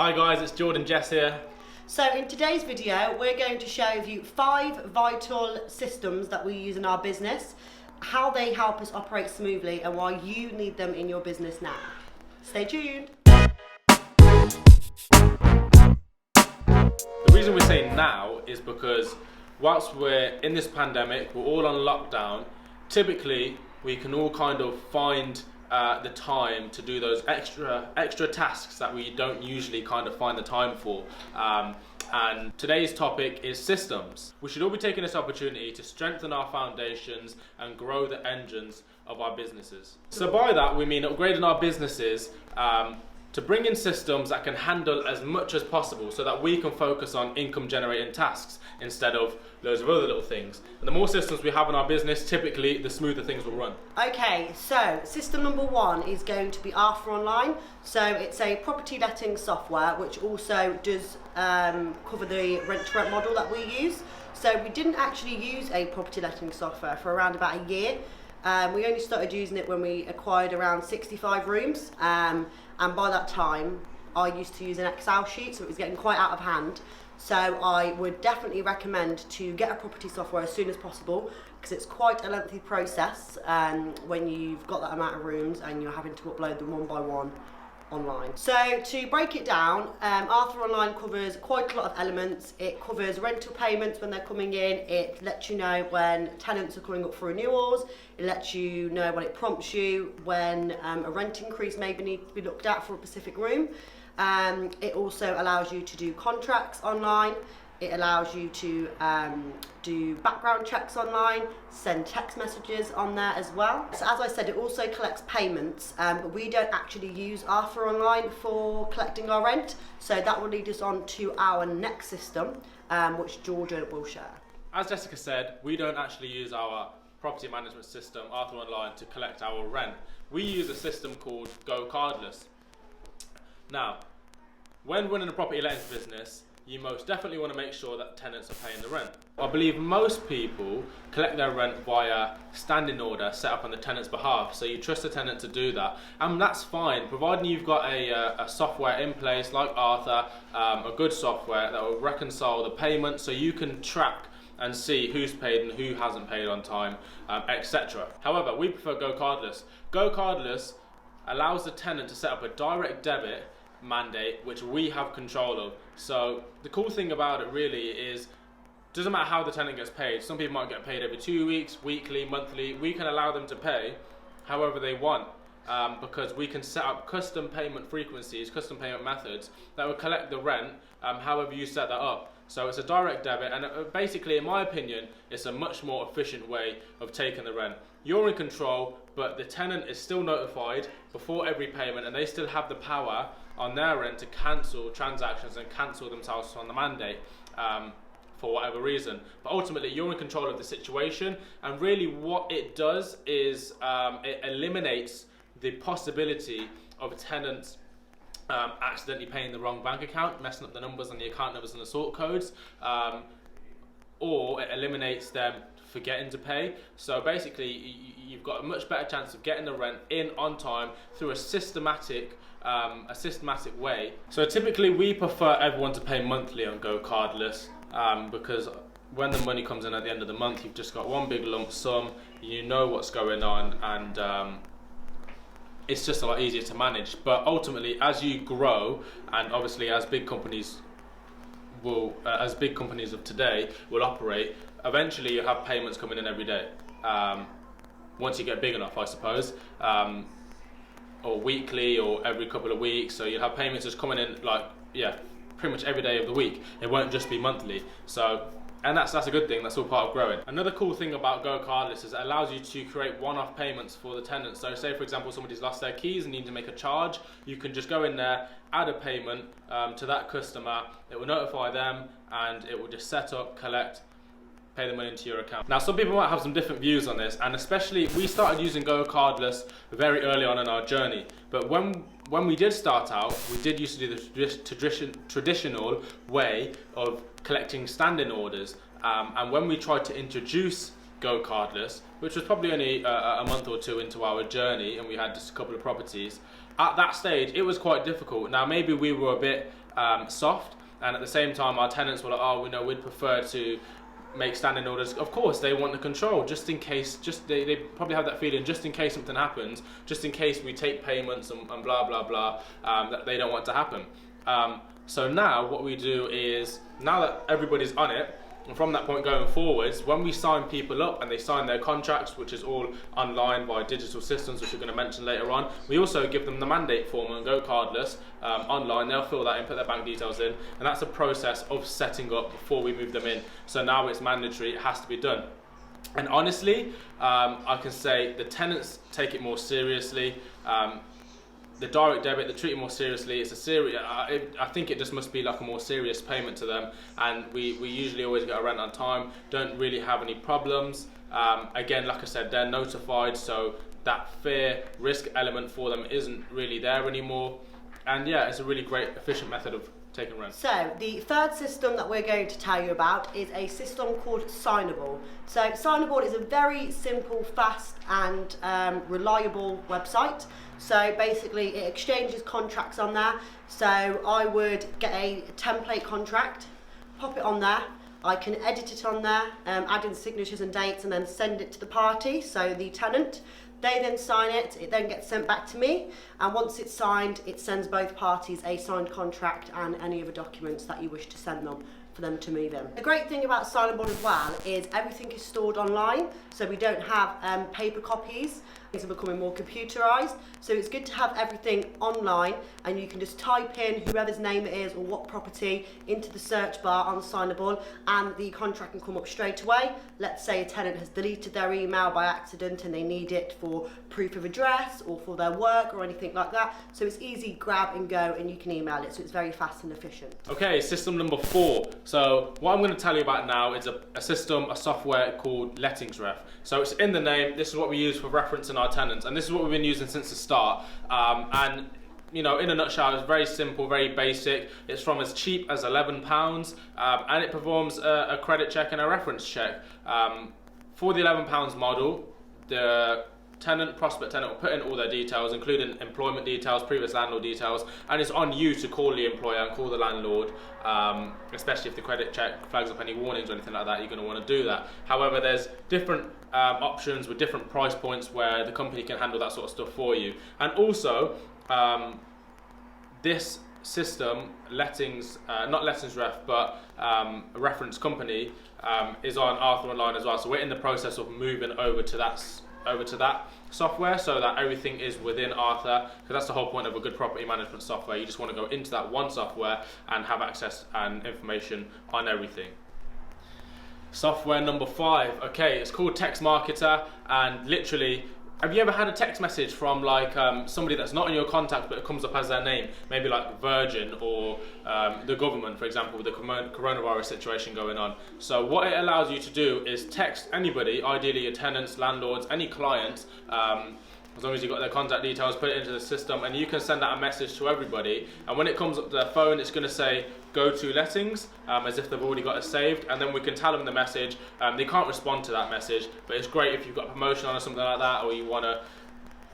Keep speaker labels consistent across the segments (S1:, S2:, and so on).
S1: Hi guys, it's Jord&Jess here.
S2: So in today's video, we're going to show you 5 vital systems that we use in our business, how they help us operate smoothly and why you need them in your business now. Stay tuned.
S1: The reason we're saying now is because whilst we're in this pandemic, we're all on lockdown, typically we can all kind of find the time to do those extra tasks that we don't usually kind of find the time for. And today's topic is systems. We should all be taking this opportunity to strengthen our foundations and grow the engines of our businesses. So by that we mean upgrading our businesses to bring in systems that can handle as much as possible so that we can focus on income generating tasks instead of loads of other little things. And the more systems we have in our business, typically the smoother things will run.
S2: Okay, so system number 1 is going to be Arthur Online. So it's a property letting software which also does cover the rent-to-rent model that we use. So we didn't actually use a property letting software for around about a year. We only started using it when we acquired around 65 rooms, and by that time I used to use an Excel sheet, so it was getting quite out of hand. So I would definitely recommend to get a property software as soon as possible, because it's quite a lengthy process when you've got that amount of rooms and you're having to upload them one by one online. So to break it down, Arthur Online covers quite a lot of elements. It covers rental payments when they're coming in, it lets you know when tenants are coming up for renewals, it lets you know when it prompts you when a rent increase maybe needs to be looked at for a specific room. It also allows you to do contracts online. It allows you to do background checks online, send text messages on there as well. So as I said, it also collects payments, but we don't actually use Arthur Online for collecting our rent. So that will lead us on to our next system, which Jordan will share.
S1: As Jessica said, we don't actually use our property management system, Arthur Online, to collect our rent. We use a system called Go Cordless. Now, when running a property lettings business, you most definitely want to make sure that tenants are paying the rent. I believe most people collect their rent via standing order set up on the tenant's behalf, so you trust the tenant to do that, and that's fine, providing you've got a software in place like Arthur, a good software that will reconcile the payment so you can track and see who's paid and who hasn't paid on time, etc. However, we prefer Go Cordless. Go Cordless allows the tenant to set up a direct debit mandate which we have control of. So the cool thing about it really is, doesn't matter how the tenant gets paid. Some people might get paid every 2 weeks, weekly, monthly. We can allow them to pay however they want, because we can set up custom payment frequencies, custom payment methods that will collect the rent however you set that up. So it's a direct debit, and basically, in my opinion, it's a much more efficient way of taking the rent. You're in control, but the tenant is still notified before every payment, and they still have the power on their end to cancel transactions and cancel themselves on the mandate for whatever reason. But ultimately, you're in control of the situation, and really what it does is it eliminates the possibility of tenants accidentally paying the wrong bank account, messing up the numbers and the account numbers and the sort codes, or it eliminates them forgetting to pay. So basically you've got a much better chance of getting the rent in on time through a systematic way. So typically we prefer everyone to pay monthly on Go Cordless, because when the money comes in at the end of the month, you've just got one big lump sum, you know what's going on, and it's just a lot easier to manage. But ultimately, as you grow, and obviously as big companies of today will operate, eventually you have payments coming in every day. Once you get big enough, I suppose, or weekly or every couple of weeks. So you'll have payments just coming in pretty much every day of the week. It won't just be monthly. And that's a good thing. That's all part of growing. Another cool thing about Go Cordless is it allows you to create one-off payments for the tenants. So say for example somebody's lost their keys and need to make a charge, you can just go in there, add a payment to that customer, it will notify them, and it will just set up, collect, pay the money into your account. Now some people might have some different views on this, and especially we started using Go Cordless very early on in our journey, but when we did start out, we did used to do the traditional way of collecting standing orders, and when we tried to introduce Go Cordless, which was probably only a month or two into our journey, and we had just a couple of properties, at that stage, it was quite difficult. Now, maybe we were a bit soft, and at the same time, our tenants were like, oh, we'd prefer to make standing orders. Of course, they want the control, just in case, they probably have that feeling, just in case something happens, just in case we take payments and blah, blah, blah, that they don't want to happen. So now what we do is, now that everybody's on it, and from that point going forwards, when we sign people up and they sign their contracts, which is all online by digital systems, which we're going to mention later on, we also give them the mandate form and go cardless online. They'll fill that in, put their bank details in, and that's a process of setting up before we move them in. So now it's mandatory, it has to be done. And honestly, I can say the tenants take it more seriously. The direct debit, they treat it more seriously. It's a serious. I think it just must be like a more serious payment to them, and we usually always get a rent on time. Don't really have any problems. Again, like I said, they're notified, so that fear risk element for them isn't really there anymore. And yeah, it's a really great, efficient method of taking rent.
S2: So the third system that we're going to tell you about is a system called Assignable. So Assignable is a very simple, fast and reliable website. So basically it exchanges contracts on there. So I would get a template contract, pop it on there. I can edit it on there, add in signatures and dates, and then send it to the party, so the tenant. They then sign it, it then gets sent back to me, and once it's signed, it sends both parties a signed contract and any other documents that you wish to send them for them to move in. The great thing about Assignable as well is everything is stored online, so we don't have paper copies. Things are becoming more computerized, so it's good to have everything online, and you can just type in whoever's name it is or what property into the search bar on Assignable, and the contract can come up straight away. Let's say a tenant has deleted their email by accident and they need it for proof of address or for their work or anything like that. So it's easy, grab and go, and you can email it, so it's very fast and efficient.
S1: Okay, system number 4. So what I'm going to tell you about now is a system, a software called LettingsRef. So it's in the name. This is what we use for referencing our tenants, and this is what we've been using since the start. And you know, in a nutshell, it's very simple, very basic. It's from as cheap as £11, and it performs a credit check and a reference check. For the £11 model, the prospect tenant will put in all their details, including employment details, previous landlord details, and it's on you to call the employer and call the landlord, especially if the credit check flags up any warnings or anything like that. You're going to want to do that. However, there's different options with different price points where the company can handle that sort of stuff for you. And also, this system, not LettingsRef, but a reference company, is on Arthur Online as well. So we're in the process of moving over to that software, so that everything is within Arthur, because that's the whole point of a good property management software. You just want to go into that one software and have access and information on everything. Software number 5, okay, it's called Text Marketer, and literally, have you ever had a text message from like somebody that's not in your contact but it comes up as their name, maybe like Virgin or the government, for example, with the coronavirus situation going on? So what it allows you to do is text anybody, ideally your tenants, landlords, any clients, as long as you've got their contact details, put it into the system, and you can send out a message to everybody, and when it comes up to their phone, it's going to say go to lettings, as if they've already got it saved, and then we can tell them the message. They can't respond to that message, but it's great if you've got a promotion on or something like that, or you want to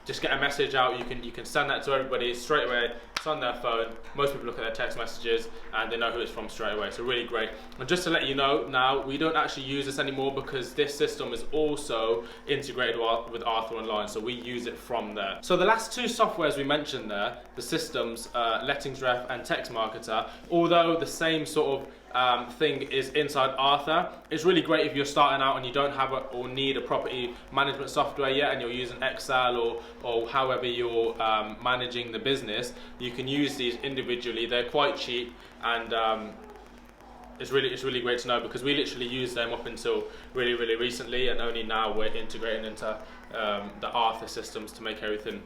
S1: just get a message out, you can send that to everybody straight away. It's on their phone. Most people look at their text messages and they know who it's from straight away, so really great. And just to let you know, now we don't actually use this anymore because this system is also integrated with Arthur Online, so we use it from there. So the last 2 softwares we mentioned there, the systems, LettingsRef and Text Marketer, although the same sort of thing is inside Arthur, it's really great if you're starting out and you don't have or need a property management software yet, and you're using Excel or however you're managing the business. You can use these individually. They're quite cheap, and it's really great to know, because we literally used them up until really recently, and only now we're integrating into the Arthur systems to make everything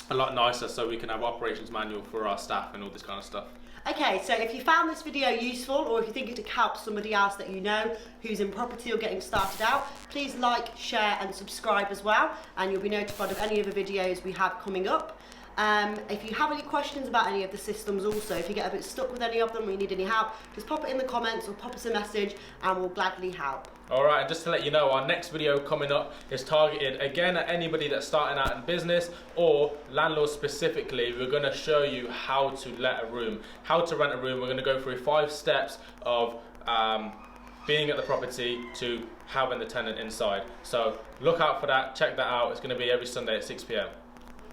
S1: a lot nicer, so we can have operations manual for our staff and all this kind of stuff.
S2: Okay, so if you found this video useful, or if you think it could help somebody else that you know who's in property or getting started out, please like, share and subscribe as well, and you'll be notified of any other videos we have coming up. If you have any questions about any of the systems also, if you get a bit stuck with any of them or you need any help, just pop it in the comments or pop us a message and we'll gladly help.
S1: Alright, and just to let you know, our next video coming up is targeted again at anybody that's starting out in business or landlords specifically. We're going to show you how to let a room, how to rent a room. We're going to go through 5 steps of being at the property to having the tenant inside. So look out for that, check that out. It's going to be every Sunday at 6 p.m.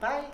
S2: Bye.